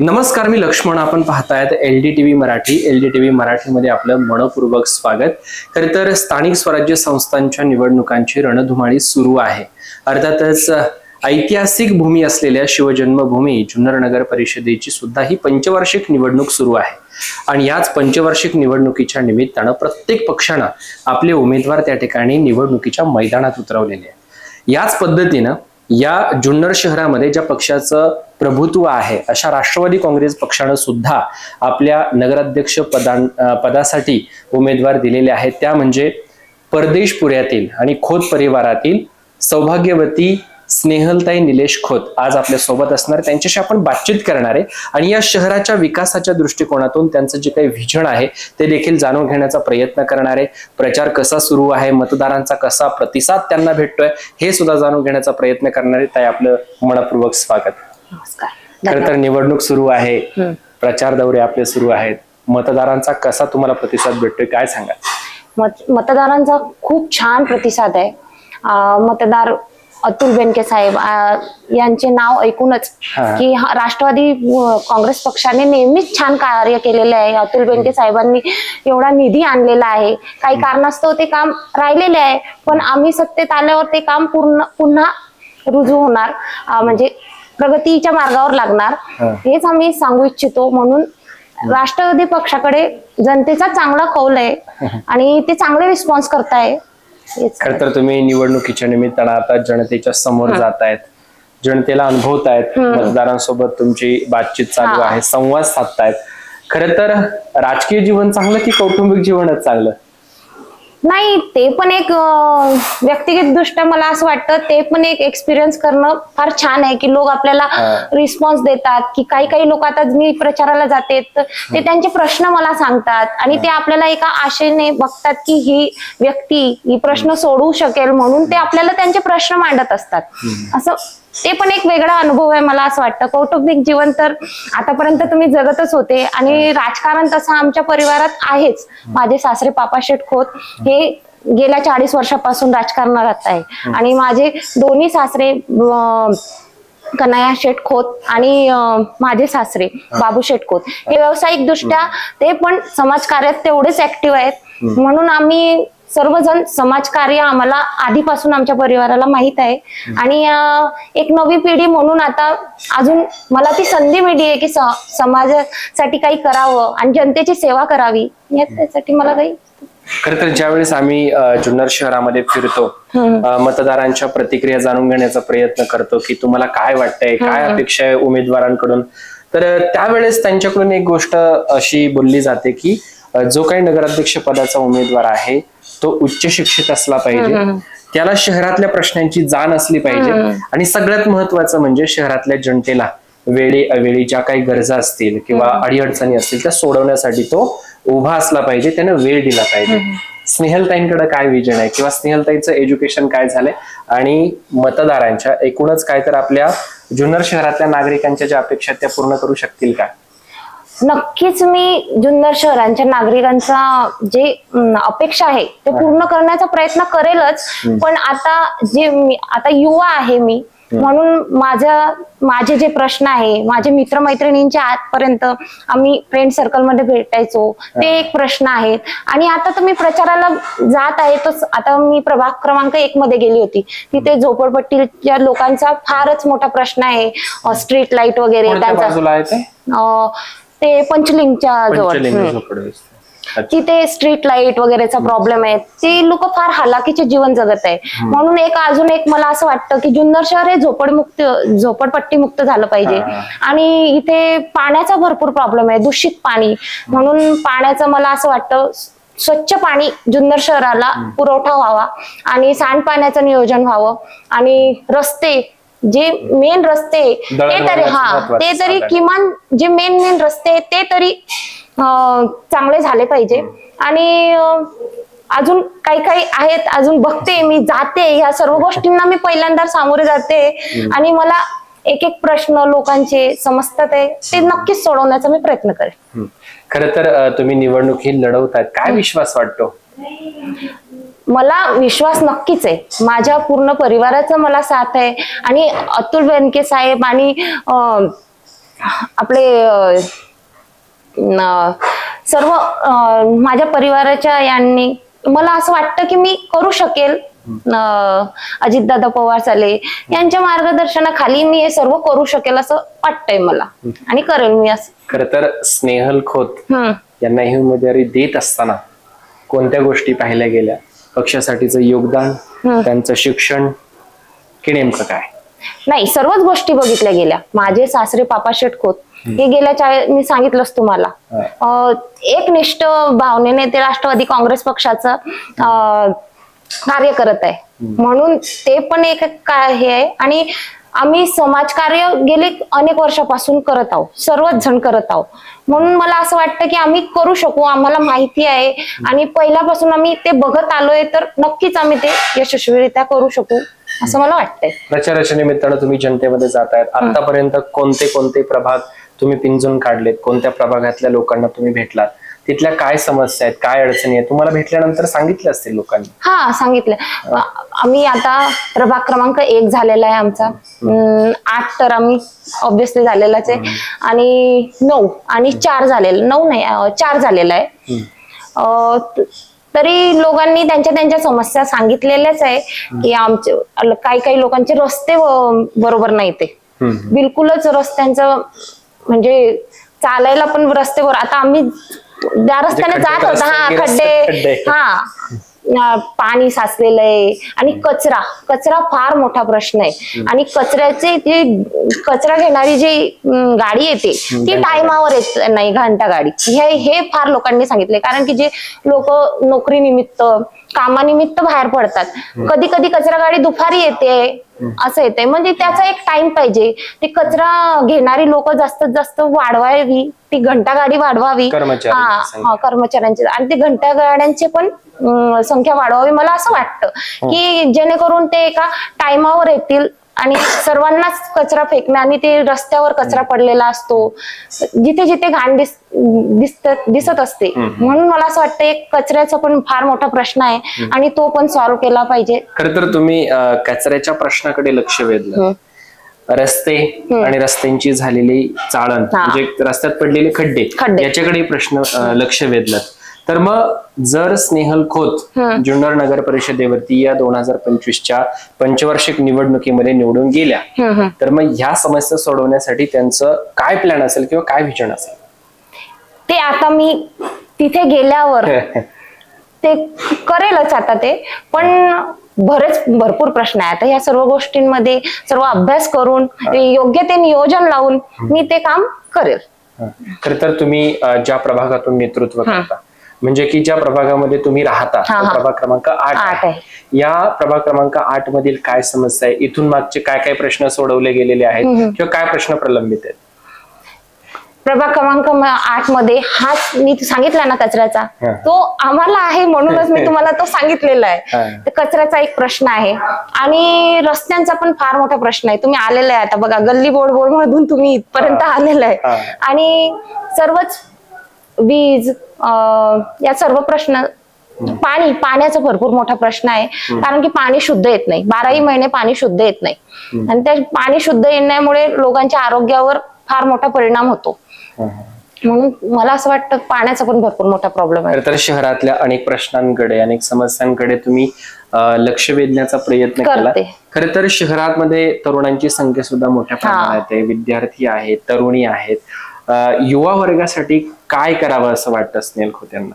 नमस्कार, मी लक्ष्मण. आपण पाहतायत LDTV Marathi. LDTV मराठीमध्ये आपलं मनपूर्वक स्वागत. खरं तर स्थानिक स्वराज्य संस्थांच्या निवडणुकांची रणधुमाळी सुरू आहे. अर्थातच ऐतिहासिक भूमी असलेल्या शिवजन्मभूमी जुन्नर नगर परिषदेची सुद्धा ही पंचवार्षिक निवडणूक सुरू आहे. आणि याच पंचवार्षिक निवडणुकीच्या निमित्तानं प्रत्येक पक्षानं आपले उमेदवार त्या ठिकाणी निवडणुकीच्या मैदानात उतरवलेले आहे. याच पद्धतीनं या जुन्नर शहरामध्ये ज्या पक्षाचं प्रभुत्व आहे अशा राष्ट्रवादी काँग्रेस पक्षानं सुद्धा आपल्या नगराध्यक्ष पदासाठी उमेदवार दिलेले आहेत. त्या म्हणजे परदेशपुऱ्यातील आणि खोत परिवारातील सौभाग्यवती स्नेहलताई निलेश खोत आज आपल्या सोबत असणार. त्यांच्याशी आपण बातचीत करणार आहे आणि या शहराच्या विकासाच्या दृष्टिकोनातून त्यांचं जे काही व्हिजन आहे ते देखील जाणून घेण्याचा प्रयत्न करणार आहे. प्रचार कसा सुरू आहे, मतदारांचा कसा प्रतिसाद त्यांना भेटतोय हे सुद्धा जाणून घेण्याचा प्रयत्न करणार आहे. ताई, आपलं मनपूर्वक स्वागत. खरं तर निवडणूक सुरू आहे, प्रचार दौरे आपले सुरू आहेत. मतदारांचा कसा तुम्हाला प्रतिसाद भेटतोय, काय सांगा? मतदारांचा खूप छान प्रतिसाद आहे. मतदार अतुल बेनके साहेब यांचे नाव ऐकूनच की राष्ट्रवादी काँग्रेस पक्षाने नेहमीच छान कार्य केलेले आहे. अतुल बेनके साहेबांनी एवढा निधी आणलेला आहे. काही कारणास्तव ते काम राहिलेले आहे, पण आम्ही सत्तेत आल्यावर ते काम पुन्हा रुजू होणार, म्हणजे प्रगतीच्या मार्गावर लागणार हेच आम्ही सांगू इच्छितो. म्हणून राष्ट्रवादी पक्षाकडे जनतेचा चांगला कौल आहे आणि ते चांगले रिस्पॉन्स करताय. खर तर तुम्ही निवडणुकीच्या निमित्तानं आता जनतेच्या समोर जात आहेत, जनतेला अनुभवतायत, मतदारांसोबत तुमची बातचीत चालू आहे, संवाद साधतायत. खरं तर राजकीय जीवन चांगलं की कौटुंबिक जीवनच चांगलं? नाही, ते पण एक व्यक्तिगत दृष्ट्या मला असं वाटतं ते पण एक एक्सपिरियन्स करणं फार छान आहे की लोक आपल्याला रिस्पॉन्स देतात. की काही लोक आता मी प्रचाराला जाते तर ते त्यांचे प्रश्न मला सांगतात आणि ते आपल्याला एका आशेने बघतात की ही व्यक्ती ही प्रश्न सोडवू शकेल, म्हणून ते आपल्याला त्यांचे प्रश्न मांडत असतात. असं ते पण एक वेगळा अनुभव आहे मला असं वाटतं. कौटुंबिक जीवन तर आतापर्यंत तुम्ही जगतच होते आणि राजकारण तसं आमच्या परिवारात आहेच. माझे सासरे पापा शेठ खोत हे गेल्या 40 वर्षापासून राजकारणात आहे आणि माझे दोन्ही सासरे कन्हैया शेठ खोत आणि माझे सासरे बाबू शेठ खोत हे व्यावसायिक दृष्ट्या ते पण समाजकार्यात तेवढेच ऍक्टिव्ह आहेत. म्हणून आम्ही सर्वजण समाजकार्य आम्हाला आधीपासून आमच्या परिवाराला माहित आहे आणि एक नवी पिढी म्हणून आता अजून मला ती संधी मिळली आहे की समाजासाठी काही करावं आणि जनतेची सेवा करावी. यासाठी मला काही खरं तर ज्यावेळेस आम्ही जुन्नर शहरामध्ये फिरतो, मतदारांच्या प्रतिक्रिया जाणून घेण्याचा प्रयत्न करतो की तुम्हाला काय वाटतंय, काय अपेक्षा आहे उमेदवारांकडून, तर त्यावेळेस त्यांच्याकडून एक गोष्ट अशी बोलली जाते की जो काही नगराध्यक्ष पदाचा उमेदवार आहे तो उच्च शिक्षित असला पाहिजे, त्याला शहरातल्या प्रश्नांची जाण असली पाहिजे आणि सगळ्यात महत्वाचं म्हणजे शहरातल्या जनतेला वेळी अवेळी ज्या काही गरजा असतील किंवा अडीअडचणी असतील त्या सोडवण्यासाठी तो उभा असला पाहिजे, त्याने वेळ दिला पाहिजे. स्नेहलताईंकडे काय विजन आहे किंवा स्नेहलताईंचं एज्युकेशन काय झालंय आणि मतदारांच्या एकूणच काय तर आपल्या जुन्नर शहरातल्या नागरिकांच्या ज्या अपेक्षा त्या पूर्ण करू शकतील का? नक्कीच मी जुन्नर शहरांच्या नागरिकांचा जे अपेक्षा आहे ते पूर्ण करण्याचा प्रयत्न करेलच. पण आता युवा आहे मी, म्हणून माझे जे प्रश्न आहे, माझे मित्रमैत्रिणींच्या आजपर्यंत आम्ही फ्रेंड सर्कल मध्ये भेटायचो ते एक प्रश्न आहेत. आणि आता तर मी प्रचाराला जात आहे, तर आता मी प्रभाग क्रमांक 1 मध्ये गेली होती. तिथे झोपडपट्टीच्या लोकांचा फारच मोठा प्रश्न आहे. स्ट्रीट लाईट वगैरे त्यांचा ते पंचलिंगच्या जवळ तिथे स्ट्रीट लाईट वगैरेचा प्रॉब्लेम आहे. ते लोक फार हालाकीचे जीवन जगत आहे. म्हणून अजून एक मला असं वाटतं की जुन्नर शहर हे झोपडपट्टी मुक्त झालं पाहिजे. आणि इथे पाण्याचा भरपूर प्रॉब्लेम आहे, दूषित पाणी. म्हणून पाण्याचं मला असं वाटतं स्वच्छ पाणी जुन्नर शहराला पुरवठा व्हावा आणि सांडपाण्याचं नियोजन व्हावं आणि रस्ते जे मेन रस्ते ते तरी किमान जे मेन रस्ते ते तरी चांगले झाले पाहिजे. आणि अजून काही आहेत, अजून बघते मी, जाते, या सर्व गोष्टींना मी पहिल्यांदा सामोरे जाते आणि मला एक प्रश्न लोकांचे समजतात ते नक्कीच सोडवण्याचा मी प्रयत्न करेन. खरं तर तुम्ही निवडणूक ही लढवतायत, काय विश्वास वाटतो? मला विश्वास नक्कीच आहे, माझ्या पूर्ण परिवाराचा मला साथ आहे आणि अतुल बेनके साहेब आणि आपले सर्व माझ्या परिवाराच्या यांनी मला असं वाटतं की मी करू शकेल. अजितदादा पवार चाले यांच्या मार्गदर्शनाखाली मी हे सर्व करू शकेल असं वाटतंय मला आणि करेल मी असं. खर तर स्नेहल खोत यांना ही उमेदवारी देत असताना कोणत्या गोष्टी पाहिल्या गेल्या? पक्षासाठीचं योगदान, त्यांचं शिक्षण की नेमकं काय? नाही, सर्वच गोष्टी बघितल्या गेल्या. माझे सासरे पापाशेठ खोत हे मी सांगितलंच तुम्हाला एकनिष्ठ भावनेने ते राष्ट्रवादी काँग्रेस पक्षाचं कार्य करत आहे, म्हणून ते पण एक काय हे आहे. आणि आम्ही समाजकार्य गेले अनेक वर्षापासून करत आहोत, सर्वच जण करत आहोत, म्हणून मला असं वाटतं की आम्ही करू शकू. आम्हाला माहिती आहे आणि पहिल्यापासून आम्ही ते बघत आलोय, तर नक्कीच आम्ही ते यशस्वीरित्या करू शकू असं मला वाटतंय. प्रचाराच्या निमित्तानं तुम्ही जनतेमध्ये जातायत. आतापर्यंत कोणते कोणते प्रभाग तुम्ही पिंजून काढलेत? कोणत्या प्रभागातल्या लोकांना तुम्ही भेटलात? तिथल्या काय समस्या आहेत, काय अडचणी आहेत? तुम्हाला भेटल्यानंतर सांगितले असतील लोकांनी? हा, सांगितलं. आम्ही आता प्रभाग क्रमांक 1 झालेला आहे आमचा, 8 तर आम्ही ऑब्विसली झालेलाच आहे, आणि 9 आणि 4 झालेलं, 9 नाही 4 झालेला आहे. तरी लोकांनी त्यांच्या समस्या सांगितलेल्याच आहे की आमचे काही लोकांचे रस्ते बरोबर नाही, ते बिलकुलच रस्त्यांचं म्हणजे चालायला पण रस्त्यावर. आता आम्ही ज्या रस्त्याने जात होता, खड्डे, पाणी साचलेलं आहे आणि कचरा फार मोठा प्रश्न आहे. आणि कचऱ्याचे जे कचरा घेणारी जी गाडी येते ती टायमावर येत नाही, घंटा गाडी. हे फार लोकांनी सांगितले, कारण की जे लोक नोकरी निमित्त कामानिमित्त बाहेर पडतात, कधी कधी कचरा गाडी दुपारी येते, असं येते. म्हणजे त्याचा एक टाइम पाहिजे. ते कचरा घेणारी लोक जास्तीत जास्त वाढवावी, ती घंटा गाडी वाढवावी कर्मचाऱ्यांची, आणि ते घंटा गाड्यांचे पण संख्या वाढवावी. मला असं वाटतं की जेणेकरून ते एका टायमावर येतील आणि सर्वांनाच कचरा फेकणं, आणि ते रस्त्यावर कचरा पडलेला असतो, जिथे जिथे घाण दिसत असते. म्हणून मला असं वाटतं एक कचऱ्याचा पण फार मोठा प्रश्न आहे आणि तो पण सॉल्व्ह केला पाहिजे. खरं तर तुम्ही कचऱ्याच्या प्रश्नाकडे लक्ष वेधलं. रस्ते आणि रस्त्यांची झालेली चाळण, म्हणजे रस्त्यात पडलेले खड्डे, याच्याकडे प्रश्न लक्ष वेधलं. तर मग जर स्नेहल खोत जुन्नर नगर परिषदेवरती या 2025च्या पंचवार्षिक निवडणुकीमध्ये निवडून गेल्या, तर मग ह्या समस्या सोडवण्यासाठी त्यांचं काय प्लॅन असेल किंवा काय विजन असेल? ते आता मी तिथे गेल्यावर ते करेलच. आता ते पण भरपूर प्रश्न आहे. आता ह्या सर्व गोष्टींमध्ये सर्व अभ्यास करून योग्य ते नियोजन लावून मी ते काम करेल. खरं तर तुम्ही ज्या प्रभागातून नेतृत्व करता, म्हणजे की ज्या प्रभागामध्ये तुम्ही राहता, प्रभाग क्रमांक 8 आहे, या प्रभाग क्रमांक 8 मधील काय समस्या आहे? इथून मागचे काय काय प्रश्न सोडवले गेलेले आहेत किंवा काय प्रश्न प्रलंबित आहेत? प्रभाग क्रमांक 8 मध्ये हाच मी सांगितला ना कचऱ्याचा, तो आम्हाला आहे, म्हणूनच मी तुम्हाला तो सांगितलेला आहे. कचऱ्याचा एक प्रश्न आहे आणि रस्त्यांचा पण फार मोठा प्रश्न आहे. तुम्ही आलेला आहे आता बघा, गल्ली बोर्ड मधून तुम्ही इथपर्यंत आलेला आहे, आणि सर्वच वीज, या सर्व प्रश्न. पाण्याचा भरपूर मोठा प्रश्न आहे, कारण की पाणी शुद्ध येत नाही, 12ही महिने पाणी शुद्ध येत नाही, आणि त्या पाणी शुद्ध येण्यामुळे लोकांच्या आरोग्यावर फार मोठा परिणाम होतो. म्हणून मला असं वाटतं पाण्याचा पण भरपूर मोठा प्रॉब्लेम आहे. तर शहरातल्या अनेक प्रश्नांकडे, अनेक समस्यांकडे तुम्ही लक्ष वेधण्याचा प्रयत्न केला. खरं तर शहरामध्ये तरुणांची संख्या सुद्धा मोठ्या प्रमाणात आहे, विद्यार्थी आहेत, तरुणी आहेत. युवा वर्गासाठी काय करावं असं वाटतं स्नेहल खोत यांना?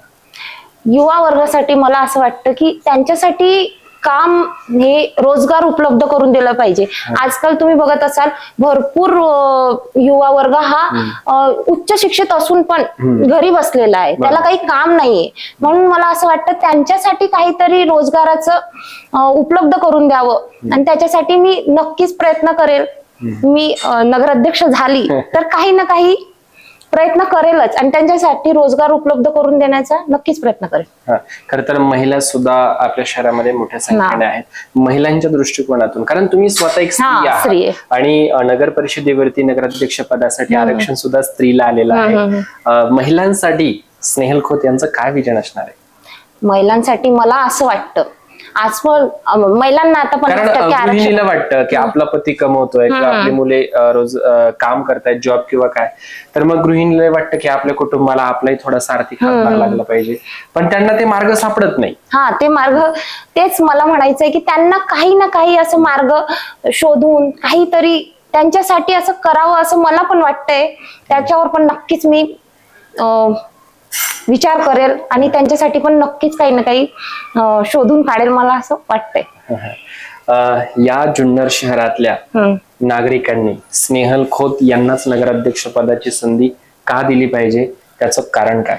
युवा वर्गासाठी मला असं वाटतं की त्यांच्यासाठी काम हे रोजगार उपलब्ध करून दिला पाहिजे. आजकाल तुम्ही बघत असाल भरपूर युवा वर्ग हा उच्च शिक्षित असून पण घरी बसलेला आहे, त्याला काही काम नाहीये. म्हणून मला असं वाटतं त्यांच्यासाठी काहीतरी रोजगाराचं उपलब्ध करून द्यावं, आणि त्याच्यासाठी मी नक्कीच प्रयत्न करेल. मी नगराध्यक्ष झाली तर काही ना काही प्रयत्न करेलच, आणि त्यांच्यासाठी रोजगार उपलब्ध करून देण्याचा नक्कीच प्रयत्न करेल. खरं तर महिला सुद्धा आपल्या शहरामध्ये मोठ्या संख्येने आहेत. महिलांच्या दृष्टिकोनातून, कारण तुम्ही स्वतः एक स्त्री आहात, आणि नगर परिषदेवरती नगराध्यक्ष पदासाठी आरक्षण सुद्धा स्त्रीला आलेलं आहे. महिलांसाठी स्नेहल खोत यांचं काय विजन असणार आहे? महिलांसाठी मला असं वाटतं, आजकाल महिलांना आता कारण 50% आरक्षण. गृहिणीला वाटतं की आपला पती कमवतोय किंवा आपली मुले रोज काम करतायत, जॉब किंवा काय, तर मग गृहिणीला वाटतं की आपल्या कुटुंबाला आपलाही थोडासा आर्थिक हातभार लागला पाहिजे, पण त्यांना ते मार्ग सापडत नाही. हा, ते मार्ग, तेच मला म्हणायचंय की त्यांना काही ना काही असं मार्ग शोधून काहीतरी त्यांच्यासाठी असं करावं असं मला पण वाटतंय. त्याच्यावर पण नक्कीच मी विचार करेल आणि त्यांच्यासाठी पण नक्कीच काही ना काही शोधून काढेल, मला असं वाटतंय. या जुन्नर शहरातल्या नागरिकांनी स्नेहल खोत यांनाच नगराध्यक्ष पदाची संधी का दिली पाहिजे, त्याचं कारण काय?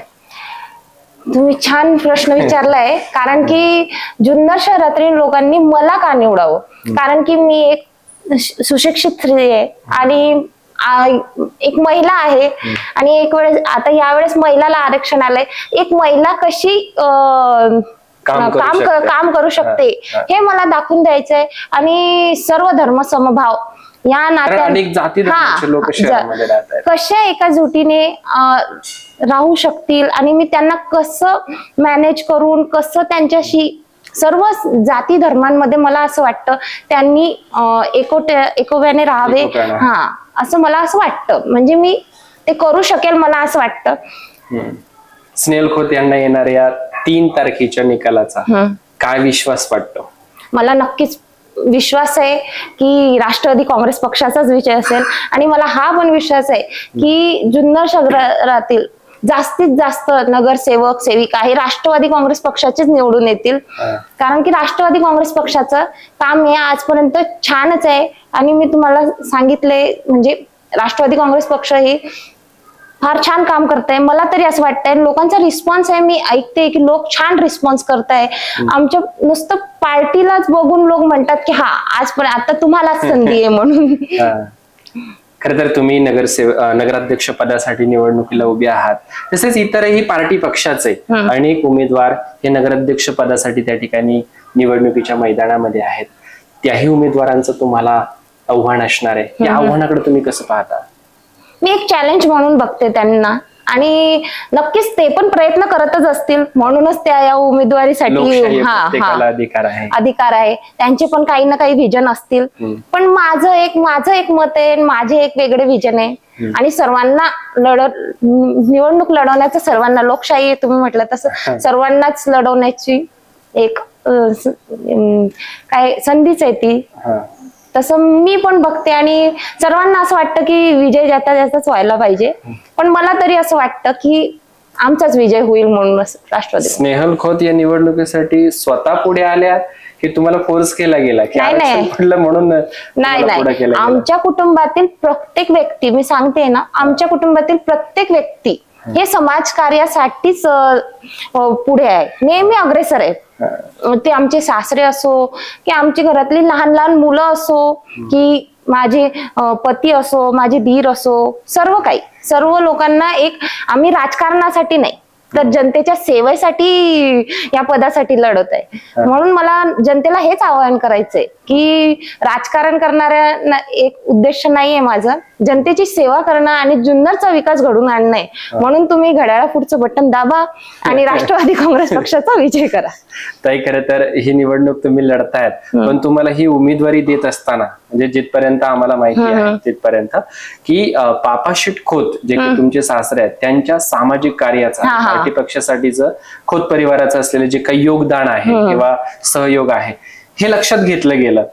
तुम्ही छान प्रश्न विचारलाय. कारण की जुन्नर शहरातील लोकांनी मला का निवडावं, कारण की मी एक सुशिक्षित स्त्री आहे आणि एक महिला आहे आणि एक वेळेस आता यावेळेस महिलाला आरक्षण आलंय. एक महिला कशी काम करू शकते हे मला दाखवून द्यायचंय आणि सर्व धर्म समभाव या नात्याने कशा एका जुटीने राहू शकतील आणि मी त्यांना कसं मॅनेज करून कसं त्यांच्याशी सर्व जाती धर्मांमध्ये मला असं वाटतं त्यांनी एकोप्याने राहावे. हा, असं मला असं वाटतं, म्हणजे मी ते करू शकेल मला असं वाटतं. स्नेहल खोत यांना येणाऱ्या 3 तारखेच्या निकालाचा काय विश्वास वाटतो? मला नक्कीच विश्वास आहे की राष्ट्रवादी काँग्रेस पक्षाचाच विजय असेल आणि मला हा पण विश्वास आहे की जुन्नर शहरातील जास्तीत जास्त नगरसेवक सेविका हे राष्ट्रवादी काँग्रेस पक्षाचेच निवडून येतील. कारण की राष्ट्रवादी काँग्रेस पक्षाचं काम हे आजपर्यंत छानच आहे आणि मी तुम्हाला सांगितले म्हणजे राष्ट्रवादी काँग्रेस पक्ष ही फार छान काम करताय. मला तरी असं वाटतंय, लोकांचा रिस्पॉन्स आहे, मी ऐकते की लोक छान रिस्पॉन्स करताय. आमच्या नुसतं पार्टीलाच बघून लोक म्हणतात की हा आजपर्यंत आता तुम्हालाच संधी आहे म्हणून. खर तर तुम्ही नगराध्यक्ष पदासाठी निवडणुकीला उभे आहात, तसेच इतरही पार्टी पक्षाचे अनेक उमेदवार हे नगराध्यक्ष पदासाठी त्या ठिकाणी निवडणुकीच्या मैदानामध्ये आहेत. त्याही उमेदवारांचं तुम्हाला आव्हान असणार आहे. या आव्हानाकडे तुम्ही कसं पाहता? मी एक चॅलेंज म्हणून बघते त्यांना आणि नक्कीच ते पण प्रयत्न करतच असतील, म्हणूनच त्या या उमेदवारीसाठी अधिकार आहे. त्यांचे पण काही ना काही व्हिजन असतील, पण माझं एक मत आहे, माझे एक वेगळे व्हिजन आहे आणि सर्वांना निवडणूक लढवण्याचं, सर्वांना लोकशाही तुम्ही म्हटलं तसं सर्वांनाच लढवण्याची एक काय संधीच आहे ती. तसं मी पण बघते आणि सर्वांना असं वाटतं की विजय ज्याचाच व्हायला पाहिजे, पण मला तरी असं वाटतं की आमचाच विजय होईल म्हणून राष्ट्रवादी. स्नेहल खोत या निवडणुकीसाठी स्वतः पुढे आल्या की तुम्हाला फोर्स केला गेला? म्हणून नाही, आमच्या कुटुंबातील प्रत्येक व्यक्ती, मी सांगते ना, आमच्या कुटुंबातील प्रत्येक व्यक्ती हे समाजकार्यासाठीच पुढे आहे, नेहमी अग्रेसर आहे. ते आमचे सासरे असो की आमची घरातली लहान लहान मुलं असो की माझे पती असो, माझे दीर असो, सर्व लोकांना एक आम्ही राजकारणासाठी नाही तर जनतेच्या सेवेसाठी या पदासाठी लढत आहे. म्हणून मला जनतेला हेच आवाहन करायचंय की राजकारण करणाऱ्या एक उद्देश नाहीये माझं, जनतेची सेवा करणं आणि जुन्नरचा विकास घडून आणणं आहे. म्हणून तुम्ही घड्याळा पुढचं बटन दाबा आणि राष्ट्रवादी काँग्रेस पक्षाचा विजय करा. ताई, खरं तर ही निवडणूक तुम्ही लढतायत, पण तुम्हाला ही उमेदवारी देत असताना म्हणजे जिथपर्यंत आम्हाला माहिती आहे तिथपर्यंत की पापाशीट खोत जे की तुमचे सासरे आहेत त्यांच्या सामाजिक कार्याचा, पार्टी पक्षासाठीचं, खोत परिवाराचं असलेलं जे काही योगदान आहे किंवा सहयोग आहे हे लक्षात घेतलं गेलं.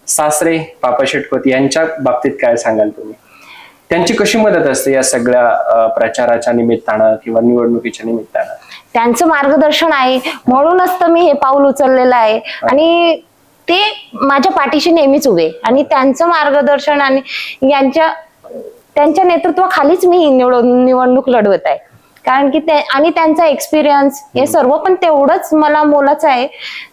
सासरे पापाशीट खोत यांच्या बाबतीत काय सांगाल तुम्ही? त्यांची कशी मदत असते या सगळ्या प्रचाराच्या निमित्तानं किंवा निवडणुकीच्या निमित्तानं? त्यांचं मार्गदर्शन आहे म्हणूनच तर मी हे पाऊल उचललेलं आहे आणि ते माझ्या पाठीशी नेहमीच उभे आणि त्यांचं मार्गदर्शन आणि त्यांच्या नेतृत्वाखालीच मी निवडणूक लढवत आहे. कारण की आणि त्यांचा एक्सपिरियन्स हे सर्व पण तेवढंच मला मोलाचं आहे.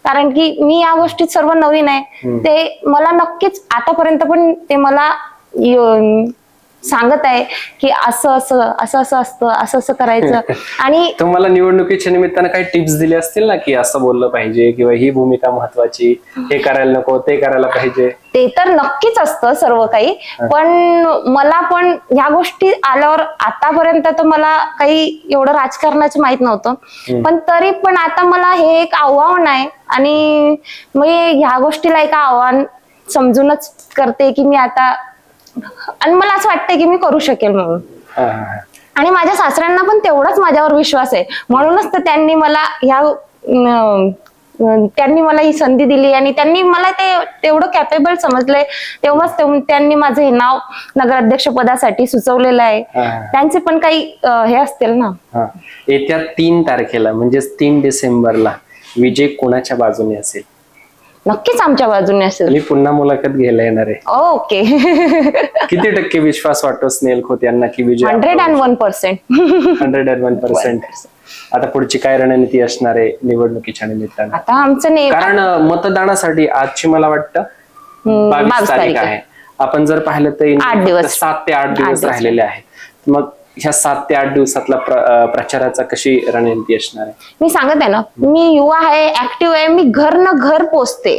कारण की मी या गोष्टीत सर्व नवीन आहे. ते मला नक्कीच आतापर्यंत पण ते मला सांगत आहे की असं असं असं असं असतं, असं असं करायचं. आणि तुम्हाला निवडणुकीच्या निमित्तानं काही टिप्स दिले असतील ना, की असं बोललं पाहिजे किंवा ही भूमिका महत्वाची, हे करायला नको ते करायला पाहिजे? ते तर नक्कीच असतं सर्व काही, पण मला पण ह्या गोष्टी आल्यावर आतापर्यंत तर मला काही एवढं राजकारणाचं माहित नव्हतं, पण तरी पण आता मला हे एक आव्हान आहे आणि मी ह्या गोष्टीला एक आव्हान समजूनच करते की मी आता, आणि मला असं वाटतंय की मी करू शकेल म्हणून. आणि माझ्या सासऱ्यांना पण तेवढाच माझ्यावर विश्वास आहे, म्हणूनच तर त्यांनी मला ही संधी दिली आणि त्यांनी मला तेवढं कॅपेबल समजलंय, तेव्हाच त्यांनी माझं हे नाव नगराध्यक्ष पदासाठी सुचवलेलं आहे. त्यांचे पण काही हे असतील ना. येत्या 3 तारखेला म्हणजे 3 डिसेंबरला विजय कोणाच्या बाजूने असेल? नक्कीच आमच्या बाजूने असेल. मी पुन्हा मुलाखत घ्यायला येणार आहे. ओके. किती टक्के विश्वास वाटतो स्नेहल खोत यांना की विजय? 101%. 101%. आता पुढची काय रणनीती असणार आहे निवडणुकीच्या निमित्तानं? आता आमचं कारण मतदानासाठी आजची मला वाटतं 22 तारीख आहे. आपण जर पाहिलं तर 7 ते 8 दिवस राहिलेले आहेत. मग ह्या 7 ते 8 दिवसातला प्रचाराचा कशी रणनीती असणार आहे? मी सांगत आहे ना, मी युवा आहे, ऍक्टिव्ह आहे, मी घर न घर पोचते.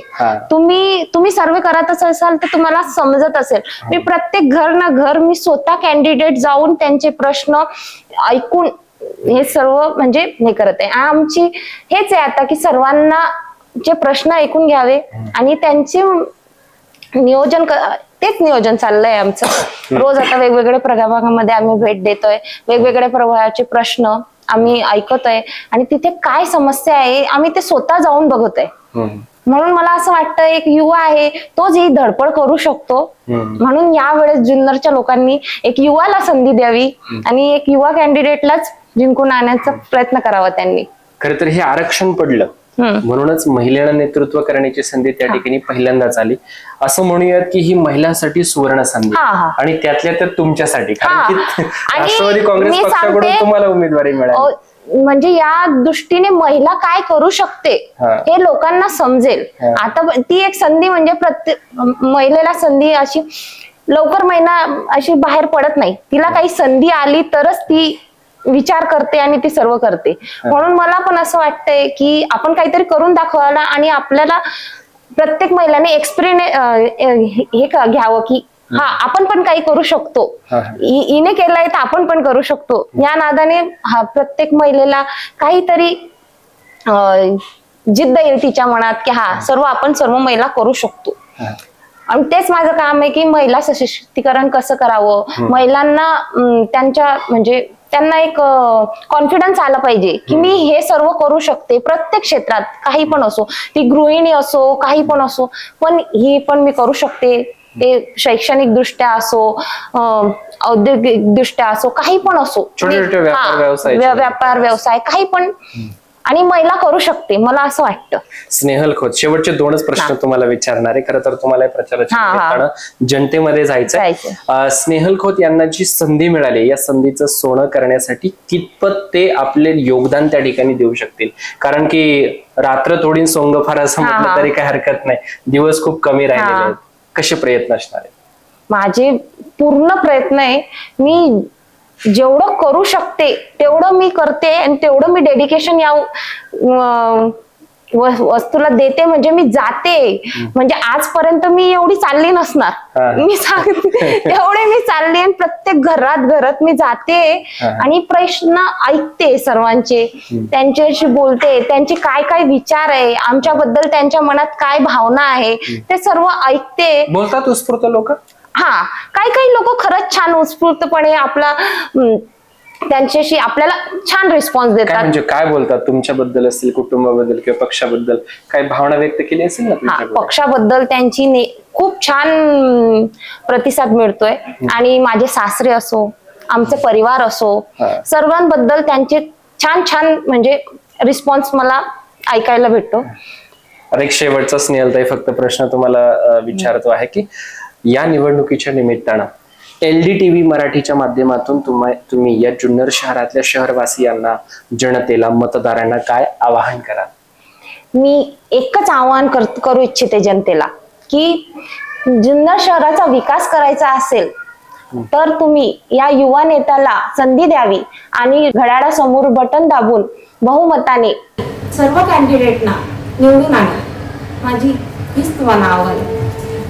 तुम्ही सर्वे करतच असाल तर तुम्हाला समजत असेल, मी प्रत्येक घर न घर मी स्वतः कॅन्डिडेट जाऊन त्यांचे प्रश्न ऐकून हे सर्व म्हणजे हे करत आहे. आमची हेच आहे आता की सर्वांना जे प्रश्न ऐकून घ्यावे आणि त्यांचे नियोजन, तेच नियोजन चाललंय आमचं. रोज आता वेगवेगळ्या प्रभागामध्ये आम्ही भेट देतोय, वेगवेगळ्या प्रभागाचे प्रश्न आम्ही ऐकतोय आणि तिथे काय समस्या आहे आम्ही ते स्वतः जाऊन बघतोय. म्हणून मला असं वाटतं एक युवा आहे तोच ही धडपड करू शकतो, म्हणून यावेळेस जुन्नरच्या लोकांनी एक युवाला संधी द्यावी आणि एक युवा कॅन्डिडेटलाच जिंकून आणण्याचा प्रयत्न करावा त्यांनी. खरं तर हे आरक्षण पडलं म्हणूनच महिलांना नेतृत्व करण्याची संधी त्या ठिकाणी पहिल्यांदाच आली. असं म्हणूयात की ही महिलांसाठी सुवर्ण संधी आणि त्यातल्या तर तुमच्यासाठी, कारण की राष्ट्रवादी काँग्रेस पक्षाकडून तुम्हाला उमेदवारी मिळाली. म्हणजे या दृष्टीने महिला काय करू शकते हे लोकांना समजेल. आता ती एक संधी म्हणजे प्रत्येक महिलेला संधी अशी लवकर महिना अशी बाहेर पडत नाही, तिला काही संधी आली तरच ती विचार करते आणि ती सर्व करते. म्हणून मला पण असं वाटतंय की आपण काहीतरी करून दाखवायला आणि आपल्याला प्रत्येक महिलाने हे घ्यावं की हा आपण पण काही करू शकतो, हिने केलंय तर आपण पण करू शकतो. या नादाने प्रत्येक महिलेला काहीतरी जिद्द येईल तिच्या मनात की हा सर्व महिला करू शकतो. आणि तेच माझं काम आहे की महिला सशक्तीकरण कसं करावं, महिलांना त्यांना एक कॉन्फिडन्स आला पाहिजे की मी हे सर्व करू शकते प्रत्येक क्षेत्रात, काही पण असो, ती गृहिणी असो काही पण असो, पण ही पण मी करू शकते. ते शैक्षणिक दृष्ट्या असो, औद्योगिक दृष्ट्या असो, काही पण असो, व्यापार व्यवसाय काही पण, आणि महिला करू शकते मला असं वाटतं. स्नेहल खोत, शेवटचे 2च प्रश्न तुम्हाला विचारणार आहे. खरं तर तुम्हाला प्रचाराच्या जनतेमध्ये जायचंय. स्नेहल खोत यांना जी संधी मिळाली या संधीचं सोनं करण्यासाठी कितपत ते आपले योगदान त्या ठिकाणी देऊ शकतील? कारण की रात्र थोडी सोंग फार असं म्हटलं तरी काही हरकत नाही, दिवस खूप कमी राहिलेले आहेत. कसे प्रयत्न असणार आहेत? माझे पूर्ण प्रयत्न आहे, मी जेवढं करू शकते तेवढं मी करते आणि तेवढं मी डेडिकेशन या वस्तूला देते. म्हणजे मी जाते, म्हणजे आजपर्यंत मी एवढी चालली नसणार, मी सांगते तेवढे मी चालली आणि प्रत्येक घरात मी जाते आणि प्रश्न ऐकते सर्वांचे, त्यांच्याशी बोलते, त्यांचे काय काय विचार आहे आमच्याबद्दल, त्यांच्या मनात काय भावना आहे ते सर्व ऐकते. बोलतात उत्स्फूर्त लोक? काही लोक खरंच छान उत्स्फूर्तपणे त्यांच्याशी आपल्याला छान रिस्पॉन्स देतात. म्हणजे काय बोलतात तुमच्याबद्दल असतील, कुटुंबाबद्दल किंवा पक्षाबद्दल काही भावना व्यक्त केली असेल ना? पक्षाबद्दल त्यांची खूप छान प्रतिसाद मिळतोय आणि माझे सासरे असो, आमचे परिवार असो, सर्वांबद्दल त्यांचे छान म्हणजे रिस्पॉन्स मला ऐकायला भेटतो. एक शेवटचा स्नेहलताई फक्त प्रश्न तुम्हाला विचारतो आहे की या निवडणुकीच्या निमित्तानं LDTV मराठीच्या माध्यमातून तुम्ही या जुन्नर शहरातल्या शहरवासियांना, जनतेला, मतदारांना काय आवाहन करा? मी एकच आवाहन करू इच्छिते जनतेला की जुन्नर शहराचा विकास करायचा असेल तर तुम्ही या युवा नेत्याला संधी द्यावी आणि घड्याळासमोर बटन दाबून बहुमताने सर्व कॅन्डिडेटना निवडून आणा. माझी हीच तुम्हाला आव्हान आहे.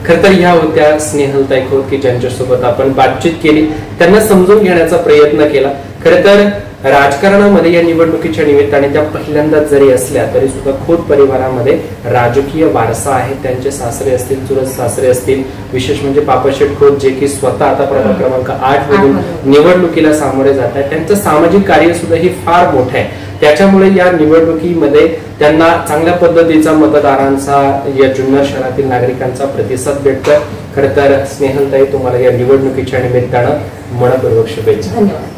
खरं तर ह्या होत्या स्नेहलताई खोत की ज्यांच्यासोबत आपण बातचीत केली, त्यांना समजून घेण्याचा प्रयत्न केला. खरं तर राजकारणामध्ये या निवडणुकीच्या निमित्ताने त्या पहिल्यांदा जरी असल्या तरी सुद्धा खोत परिवारामध्ये राजकीय वारसा आहे. त्यांचे सासरे असतील, चुलत सासरे असतील, विशेष म्हणजे पापशेठ खोत जे की स्वतः आता प्रभाग क्रमांक 8 मधून निवडणुकीला सामोरे जात आहेत. त्यांचं सामाजिक कार्य सुद्धा ही फार मोठं आहे. त्याच्यामुळे या निवडणुकीमध्ये त्यांना चांगल्या पद्धतीचा मतदारांचा, या जुन्नर शहरातील नागरिकांचा प्रतिसाद भेटतोय. खरं तर स्नेहलताई, तुम्हाला या निवडणुकीच्या निमित्तानं मनपूर्वक शुभेच्छा. धन्यवाद.